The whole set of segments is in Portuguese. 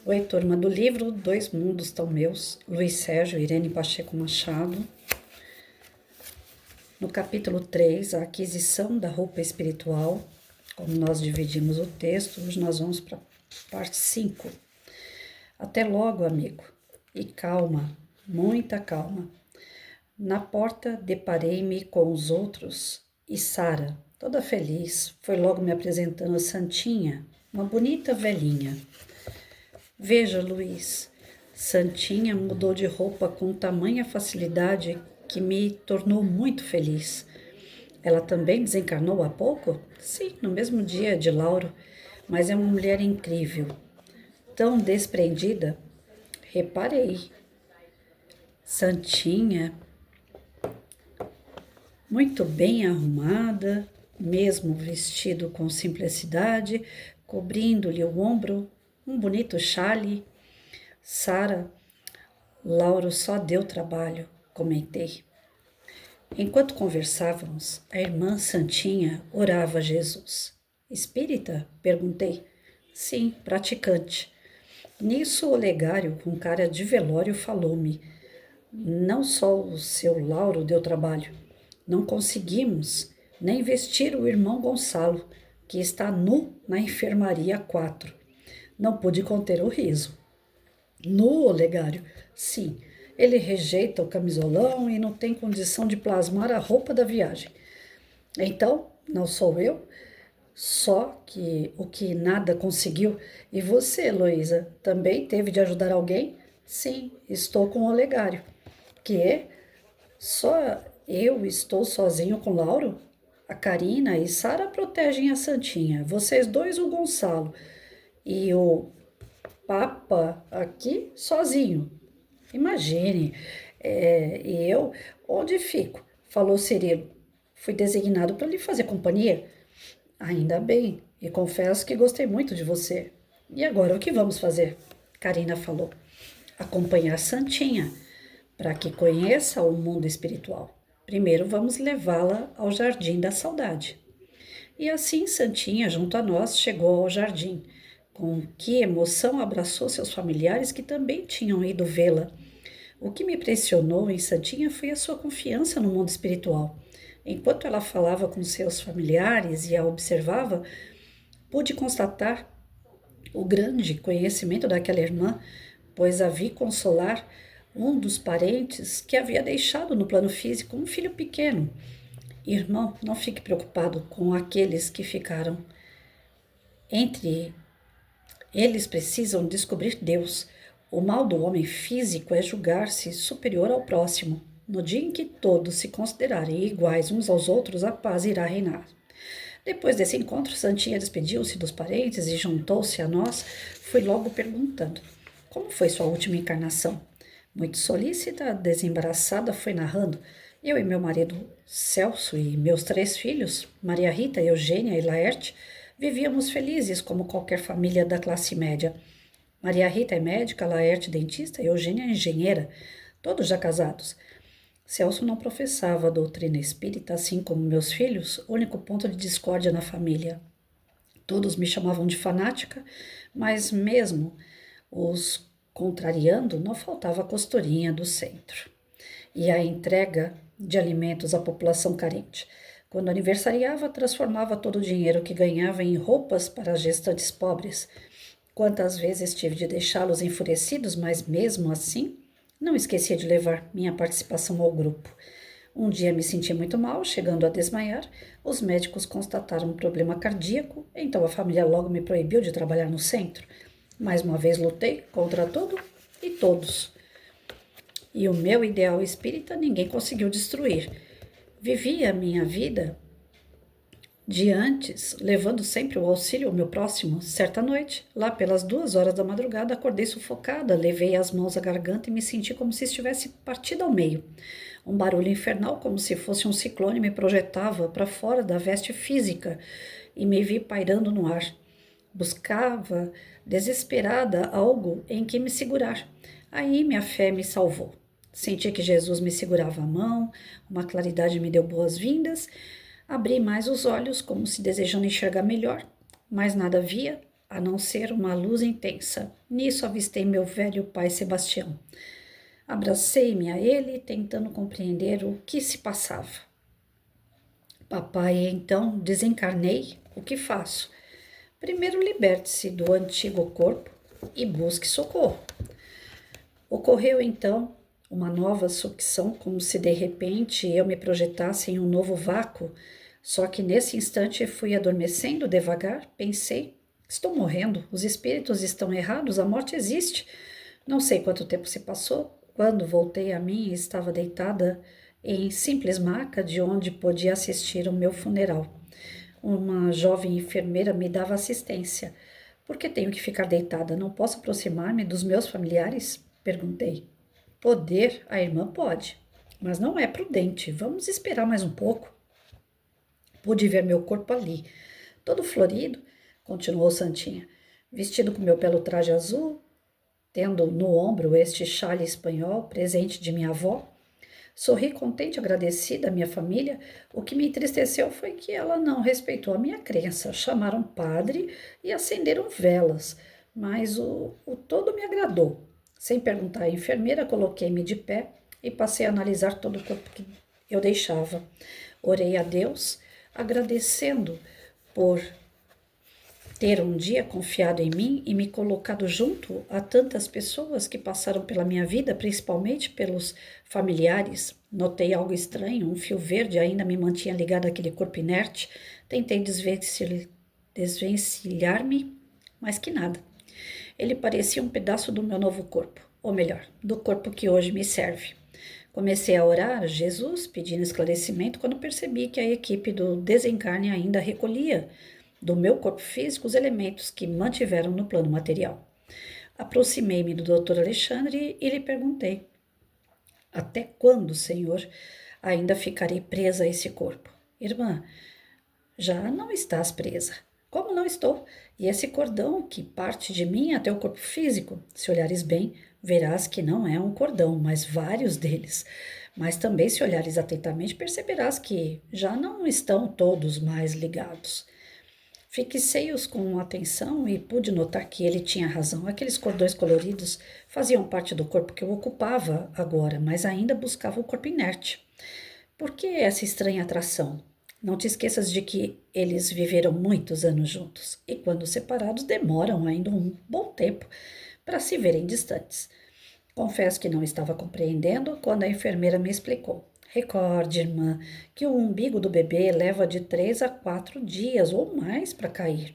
Oi, turma do livro Dois Mundos Tão Meus, Luiz Sérgio e Irene Pacheco Machado. No capítulo 3, a aquisição da roupa espiritual, como nós dividimos o texto, hoje nós vamos para a parte 5. Até logo, amigo. E calma, muita calma. Na porta deparei-me com os outros e Sara, toda feliz, foi logo me apresentando a Santinha, uma bonita velhinha. Veja, Luiz, Santinha mudou de roupa com tamanha facilidade que me tornou muito feliz. Ela também desencarnou há pouco? Sim, no mesmo dia de Lauro, mas é uma mulher incrível, tão desprendida. Reparei. Santinha, muito bem arrumada, mesmo vestido com simplicidade, cobrindo-lhe o ombro, um bonito chale. Sara, Lauro só deu trabalho, comentei. Enquanto conversávamos, a irmã Santinha orava a Jesus. Espírita? Perguntei. Sim, praticante. Nisso, o Olegário, com cara de velório, falou-me. Não só o seu Lauro deu trabalho. Não conseguimos nem vestir o irmão Gonçalo, que está nu na enfermaria 4. Não pude conter o riso. No Olegário, sim, ele rejeita o camisolão e não tem condição de plasmar a roupa da viagem. Então, não sou eu, só que o que nada conseguiu. E você, Heloísa, também teve de ajudar alguém? Sim, estou com o Olegário. Que? Só eu estou sozinho com Lauro? A Karina e Sara protegem a Santinha, vocês dois o Gonçalo. E o Papa aqui sozinho. Imagine, e eu, onde fico? Falou Cirilo. Fui designado para lhe fazer companhia. Ainda bem, e confesso que gostei muito de você. E agora, o que vamos fazer? Karina falou. Acompanhar Santinha, para que conheça o mundo espiritual. Primeiro vamos levá-la ao Jardim da Saudade. E assim Santinha, junto a nós, chegou ao jardim. Com que emoção abraçou seus familiares que também tinham ido vê-la. O que me impressionou em Santinha foi a sua confiança no mundo espiritual. Enquanto ela falava com seus familiares e a observava, pude constatar o grande conhecimento daquela irmã, pois a vi consolar um dos parentes que havia deixado no plano físico um filho pequeno. Irmão, não fique preocupado com aqueles que ficaram. Entre eles precisam descobrir Deus. O mal do homem físico é julgar-se superior ao próximo. No dia em que todos se considerarem iguais uns aos outros, a paz irá reinar. Depois desse encontro, Santinha despediu-se dos parentes e juntou-se a nós. Fui logo perguntando: como foi sua última encarnação? Muito solícita, desembaraçada, foi narrando. Eu e meu marido Celso e meus 3 filhos, Maria Rita, Eugênia e Laerte, vivíamos felizes como qualquer família da classe média. Maria Rita é médica, Laerte dentista e Eugênia é engenheira, todos já casados. Celso não professava a doutrina espírita, assim como meus filhos, único ponto de discórdia na família. Todos me chamavam de fanática, mas mesmo os contrariando, não faltava a costurinha do centro. E a entrega de alimentos à população carente. Quando aniversariava, transformava todo o dinheiro que ganhava em roupas para as gestantes pobres. Quantas vezes tive de deixá-los enfurecidos, mas mesmo assim, não esquecia de levar minha participação ao grupo. Um dia me senti muito mal, chegando a desmaiar. Os médicos constataram um problema cardíaco, então a família logo me proibiu de trabalhar no centro. Mais uma vez lutei contra tudo e todos. E o meu ideal espírita ninguém conseguiu destruir. Vivi a minha vida de antes, levando sempre o auxílio ao meu próximo. Certa noite, lá pelas 2 horas da madrugada, acordei sufocada, levei as mãos à garganta e me senti como se estivesse partida ao meio. Um barulho infernal, como se fosse um ciclone, me projetava para fora da veste física e me vi pairando no ar. Buscava, desesperada, algo em que me segurar. Aí minha fé me salvou. Senti que Jesus me segurava a mão, uma claridade me deu boas-vindas. Abri mais os olhos, como se desejando enxergar melhor, mas nada via, a não ser uma luz intensa. Nisso avistei meu velho pai Sebastião. Abracei-me a ele, tentando compreender o que se passava. Papai, então, desencarnei. O que faço? Primeiro liberte-se do antigo corpo e busque socorro. Ocorreu então uma nova sucção, como se de repente eu me projetasse em um novo vácuo. Só que nesse instante fui adormecendo devagar, pensei, estou morrendo, os espíritos estão errados, a morte existe. Não sei quanto tempo se passou, quando voltei a mim estava deitada em simples maca de onde podia assistir ao meu funeral. Uma jovem enfermeira me dava assistência. Por que tenho que ficar deitada? Não posso aproximar-me dos meus familiares? Perguntei. Poder, a irmã pode, mas não é prudente. Vamos esperar mais um pouco. Pude ver meu corpo ali, todo florido, continuou Santinha, vestido com meu belo traje azul, tendo no ombro este chale espanhol, presente de minha avó. Sorri contente e agradecida à minha família. O que me entristeceu foi que ela não respeitou a minha crença. Chamaram padre e acenderam velas, mas o todo me agradou. Sem perguntar à enfermeira, coloquei-me de pé e passei a analisar todo o corpo que eu deixava. Orei a Deus, agradecendo por ter um dia confiado em mim e me colocado junto a tantas pessoas que passaram pela minha vida, principalmente pelos familiares. Notei algo estranho, um fio verde ainda me mantinha ligado àquele corpo inerte. Tentei desvencilhar-me, mas que nada. Ele parecia um pedaço do meu novo corpo, ou melhor, do corpo que hoje me serve. Comecei a orar a Jesus, pedindo esclarecimento, quando percebi que a equipe do desencarne ainda recolhia do meu corpo físico os elementos que mantiveram no plano material. Aproximei-me do Dr. Alexandre e lhe perguntei: até quando, Senhor, ainda ficarei presa a esse corpo? Irmã, já não estás presa. Como não estou? E esse cordão que parte de mim até o corpo físico? Se olhares bem, verás que não é um cordão, mas vários deles. Mas também, se olhares atentamente, perceberás que já não estão todos mais ligados. Fixei-os com atenção e pude notar que ele tinha razão. Aqueles cordões coloridos faziam parte do corpo que eu ocupava agora, mas ainda buscava o corpo inerte. Por que essa estranha atração? Não te esqueças de que eles viveram muitos anos juntos e, quando separados, demoram ainda um bom tempo para se verem distantes. Confesso que não estava compreendendo quando a enfermeira me explicou. Recorde, irmã, que o umbigo do bebê leva de 3 a 4 dias ou mais para cair.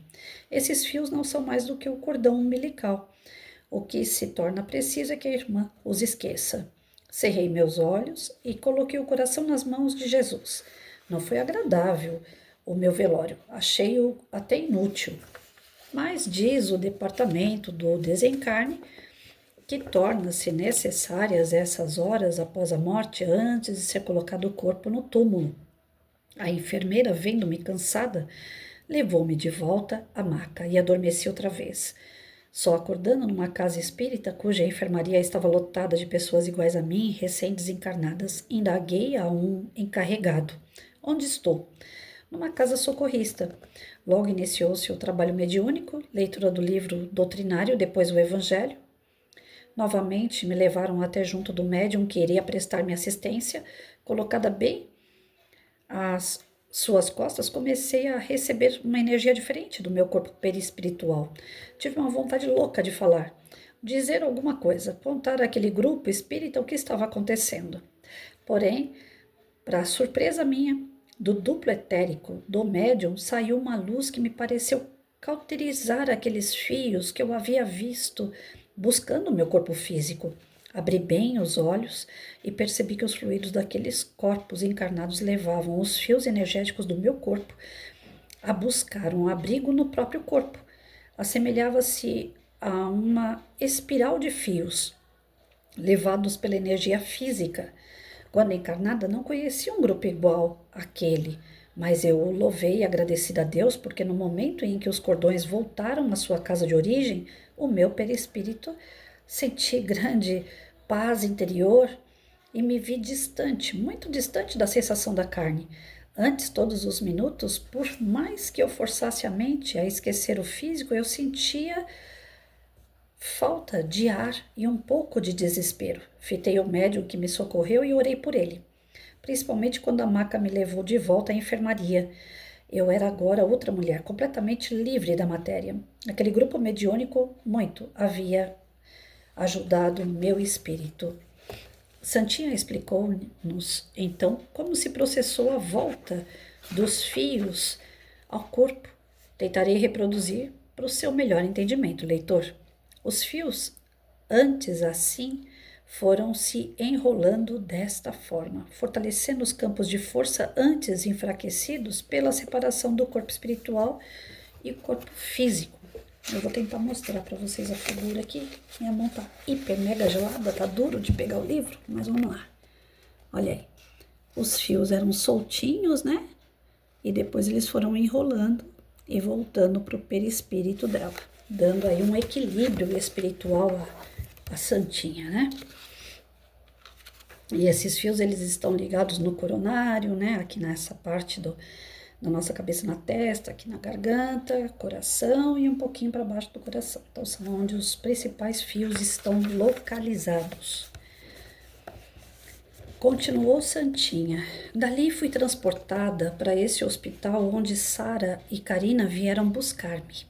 Esses fios não são mais do que o cordão umbilical. O que se torna preciso é que a irmã os esqueça. Cerrei meus olhos e coloquei o coração nas mãos de Jesus. Não foi agradável o meu velório, achei-o até inútil. Mas diz o departamento do desencarne que torna-se necessárias essas horas após a morte antes de ser colocado o corpo no túmulo. A enfermeira, vendo-me cansada, levou-me de volta à maca e adormeci outra vez. Só acordando numa casa espírita cuja enfermaria estava lotada de pessoas iguais a mim, recém-desencarnadas, indaguei a um encarregado. Onde estou? Numa casa socorrista. Logo iniciou-se o trabalho mediúnico, leitura do livro doutrinário, depois o evangelho. Novamente me levaram até junto do médium que iria prestar-me assistência. Colocada bem às suas costas, comecei a receber uma energia diferente do meu corpo perispiritual. Tive uma vontade louca de falar, dizer alguma coisa, contar àquele grupo espírita o que estava acontecendo. Porém, para surpresa minha, do duplo etérico do médium saiu uma luz que me pareceu cauterizar aqueles fios que eu havia visto buscando o meu corpo físico. Abri bem os olhos e percebi que os fluidos daqueles corpos encarnados levavam os fios energéticos do meu corpo a buscar um abrigo no próprio corpo. Assemelhava-se a uma espiral de fios levados pela energia física. Quando encarnada, não conhecia um grupo igual àquele, mas eu louvei e agradeci a Deus porque no momento em que os cordões voltaram à sua casa de origem, o meu perispírito senti grande paz interior e me vi distante, muito distante da sensação da carne. Antes, todos os minutos, por mais que eu forçasse a mente a esquecer o físico, eu sentia falta de ar e um pouco de desespero. Fitei o médium que me socorreu e orei por ele, principalmente quando a maca me levou de volta à enfermaria. Eu era agora outra mulher, completamente livre da matéria. Aquele grupo mediúnico muito havia ajudado meu espírito. Santinha explicou-nos então como se processou a volta dos fios ao corpo. Tentarei reproduzir para o seu melhor entendimento, leitor. Os fios, antes assim, foram se enrolando desta forma, fortalecendo os campos de força antes enfraquecidos pela separação do corpo espiritual e corpo físico. Eu vou tentar mostrar para vocês a figura aqui. Minha mão tá hiper mega gelada, tá duro de pegar o livro, mas vamos lá. Olha aí. Os fios eram soltinhos, né? E depois eles foram enrolando e voltando pro perispírito dela, dando aí um equilíbrio espiritual à Santinha, né? E esses fios, eles estão ligados no coronário, né? Aqui nessa parte da nossa cabeça, na testa, aqui na garganta, coração e um pouquinho para baixo do coração. Então, são onde os principais fios estão localizados. Continuou Santinha. Dali fui transportada para esse hospital onde Sara e Karina vieram buscar-me.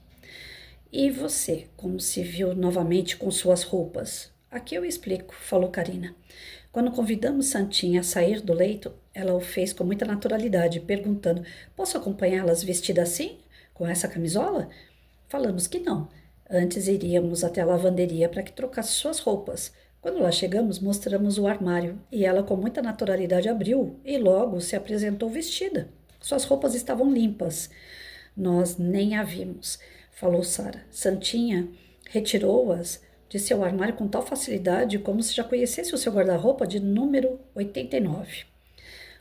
E você, como se viu novamente com suas roupas? Aqui eu explico, falou Karina. Quando convidamos Santinha a sair do leito, ela o fez com muita naturalidade, perguntando: posso acompanhá-las vestida assim, com essa camisola? Falamos que não. Antes iríamos até a lavanderia para que trocasse suas roupas. Quando lá chegamos, mostramos o armário e ela, com muita naturalidade, abriu e logo se apresentou vestida. Suas roupas estavam limpas. Nós nem a vimos, falou Sara. Santinha retirou-as de seu armário com tal facilidade como se já conhecesse o seu guarda-roupa de número 89.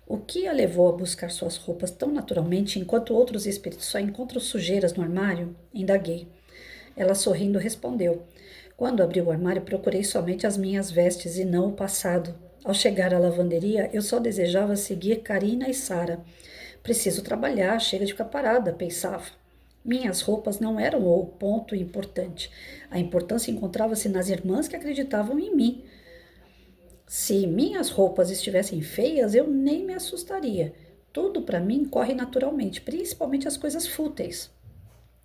O que a levou a buscar suas roupas tão naturalmente, enquanto outros espíritos só encontram sujeiras no armário? Indaguei. Ela, sorrindo, respondeu. Quando abri o armário, procurei somente as minhas vestes e não o passado. Ao chegar à lavanderia, eu só desejava seguir Karina e Sara. Preciso trabalhar, chega de ficar parada, pensava. Minhas roupas não eram o ponto importante. A importância encontrava-se nas irmãs que acreditavam em mim. Se minhas roupas estivessem feias, eu nem me assustaria. Tudo para mim corre naturalmente, principalmente as coisas fúteis.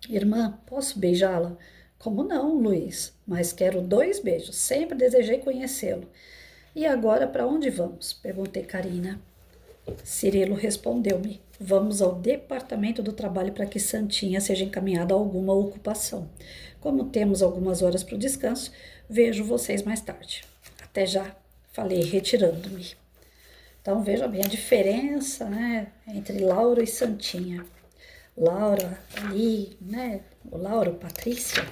Irmã, posso beijá-la? Como não, Luiz? Mas quero 2 beijos. Sempre desejei conhecê-lo. E agora para onde vamos? Perguntei Karina. Cirilo respondeu-me. Vamos ao departamento do trabalho para que Santinha seja encaminhada a alguma ocupação. Como temos algumas horas para o descanso, vejo vocês mais tarde. Até já, falei, retirando-me. Então, veja bem a diferença, né, entre Laura e Santinha. Laura ali, né, o Laura, Patrícia,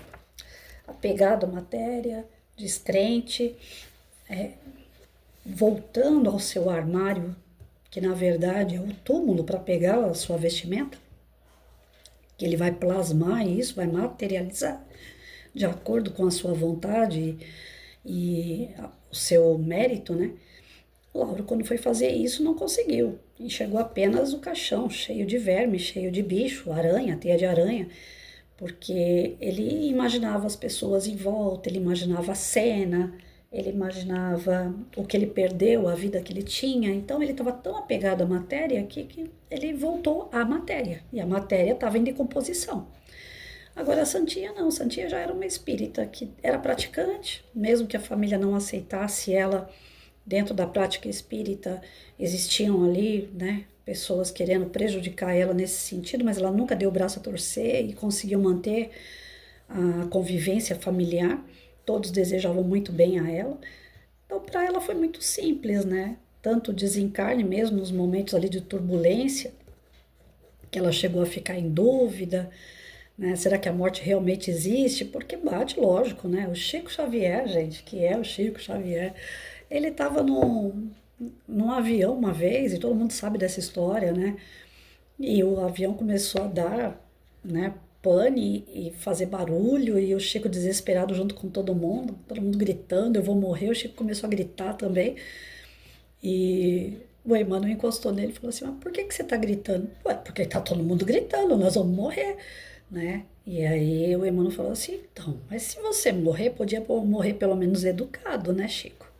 apegado à matéria, descrente, voltando ao seu armário, que na verdade é o túmulo para pegar a sua vestimenta, que ele vai plasmar isso, vai materializar de acordo com a sua vontade e o seu mérito, né? Lauro, quando foi fazer isso, não conseguiu. Enxergou apenas o caixão cheio de verme, cheio de bicho, aranha, teia de aranha, porque ele imaginava as pessoas em volta, ele imaginava a cena, ele imaginava o que ele perdeu, a vida que ele tinha. Então ele estava tão apegado à matéria que ele voltou à matéria. E a matéria estava em decomposição. Agora a Santinha não, a Santinha já era uma espírita que era praticante, mesmo que a família não aceitasse ela dentro da prática espírita, existiam ali, né, pessoas querendo prejudicar ela nesse sentido, mas ela nunca deu o braço a torcer e conseguiu manter a convivência familiar. Todos desejavam muito bem a ela. Então, para ela foi muito simples, né? Tanto o desencarne mesmo, nos momentos ali de turbulência, que ela chegou a ficar em dúvida, né? Será que a morte realmente existe? Porque bate, lógico, né? O Chico Xavier, gente, que é o Chico Xavier, ele estava num avião uma vez, e todo mundo sabe dessa história, né? E o avião começou a dar, né, pane e fazer barulho, e o Chico desesperado junto com todo mundo gritando, eu vou morrer. O Chico começou a gritar também, e O Emmanuel encostou nele e falou assim, mas por que você tá gritando? Ué, porque tá todo mundo gritando, nós vamos morrer, né? E aí o Emmanuel falou assim, então, mas se você morrer, podia morrer pelo menos educado, né, Chico?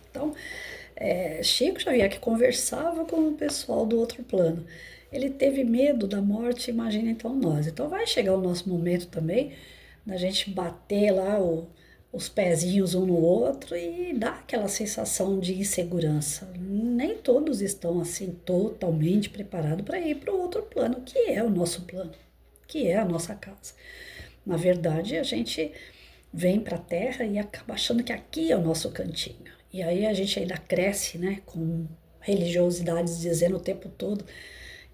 Então, Chico Xavier, que conversava com o pessoal do outro plano, ele teve medo da morte, imagina então nós. Então vai chegar o nosso momento também da gente bater lá os pezinhos um no outro e dar aquela sensação de insegurança. Nem todos estão assim totalmente preparados para ir para o outro plano, que é o nosso plano, que é a nossa casa. Na verdade, a gente vem para a Terra e acaba achando que aqui é o nosso cantinho. E aí a gente ainda cresce, né, com religiosidades dizendo o tempo todo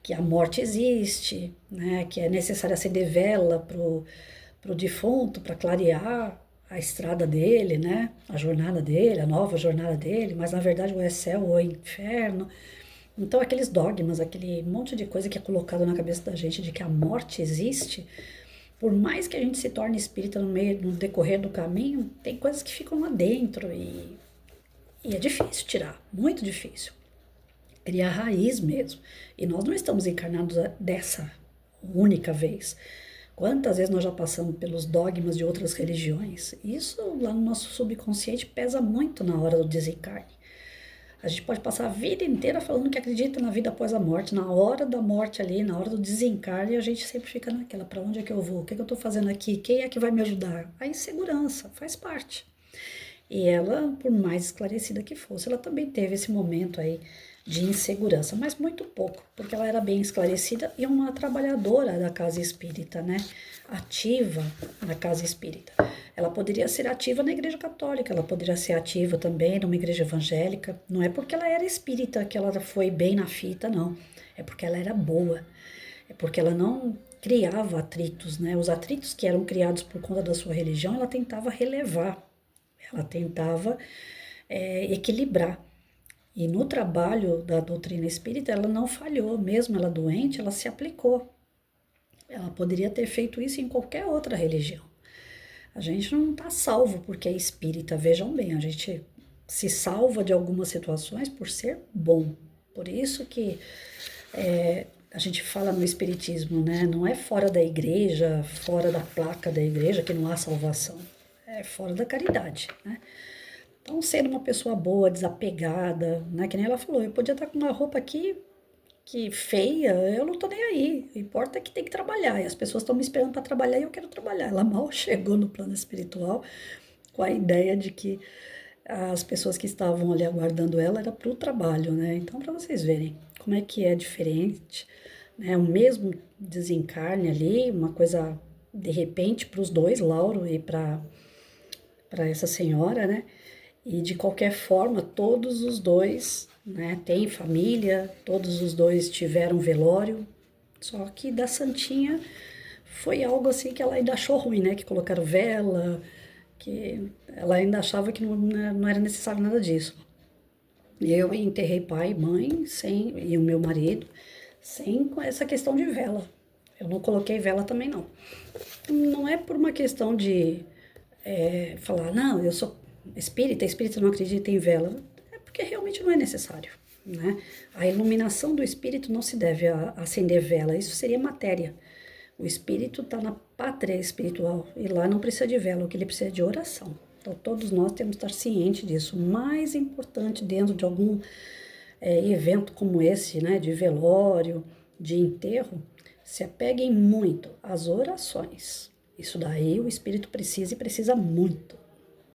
que a morte existe, né, que é necessário acender vela pro defunto para clarear a estrada dele, né, a jornada dele, a nova jornada dele, mas na verdade ou é céu ou é inferno. Então aqueles dogmas, aquele monte de coisa que é colocado na cabeça da gente de que a morte existe, por mais que a gente se torne espírita no decorrer do caminho, tem coisas que ficam lá dentro e é difícil tirar, muito difícil. Criar raiz mesmo. E nós não estamos encarnados dessa única vez. Quantas vezes nós já passamos pelos dogmas de outras religiões? Isso lá no nosso subconsciente pesa muito na hora do desencarne. A gente pode passar a vida inteira falando que acredita na vida após a morte. Na hora da morte ali, na hora do desencarne, a gente sempre fica naquela, para onde é que eu vou? O que é que eu estou fazendo aqui? Quem é que vai me ajudar? A insegurança faz parte. E ela, por mais esclarecida que fosse, ela também teve esse momento aí de insegurança, mas muito pouco, porque ela era bem esclarecida e uma trabalhadora da casa espírita, né? Ativa na casa espírita. Ela poderia ser ativa na igreja católica, ela poderia ser ativa também numa igreja evangélica. Não é porque ela era espírita que ela foi bem na fita, não. É porque ela era boa. É porque ela não criava atritos, né? Os atritos que eram criados por conta da sua religião, ela tentava relevar, ela tentava equilibrar. E no trabalho da doutrina espírita, ela não falhou, mesmo ela doente, ela se aplicou. Ela poderia ter feito isso em qualquer outra religião. A gente não está salvo porque é espírita, vejam bem, a gente se salva de algumas situações por ser bom. Por isso que a gente fala no espiritismo, né? Não é fora da igreja, fora da placa da igreja que não há salvação. É fora da caridade, né? Então, sendo uma pessoa boa, desapegada, né? Que nem ela falou, eu podia estar com uma roupa aqui que feia, eu não tô nem aí. O importa é que tem que trabalhar. E as pessoas estão me esperando para trabalhar e eu quero trabalhar. Ela mal chegou no plano espiritual com a ideia de que as pessoas que estavam ali aguardando ela era para o trabalho, né? Então, para vocês verem como é que é diferente, né? O mesmo desencarne ali, uma coisa de repente para os dois, Lauro e para essa senhora, né? E de qualquer forma, todos os dois, né, têm família, todos os dois tiveram velório, só que da Santinha foi algo assim que ela ainda achou ruim, né? Que colocaram vela, que ela ainda achava que não era necessário nada disso. Eu enterrei pai e mãe sem, e o meu marido sem essa questão de vela. Eu não coloquei vela também não. Não é por uma questão de falar, não, eu sou espírita não acredita em vela. É porque realmente não é necessário, né? A iluminação do espírito não se deve a acender vela, isso seria matéria. O espírito está na pátria espiritual e lá não precisa de vela, o que ele precisa é de oração. Então todos nós temos que estar cientes disso. O mais importante dentro de algum evento como esse, né, de velório, de enterro, se apeguem muito às orações. Isso daí o espírito precisa e precisa muito.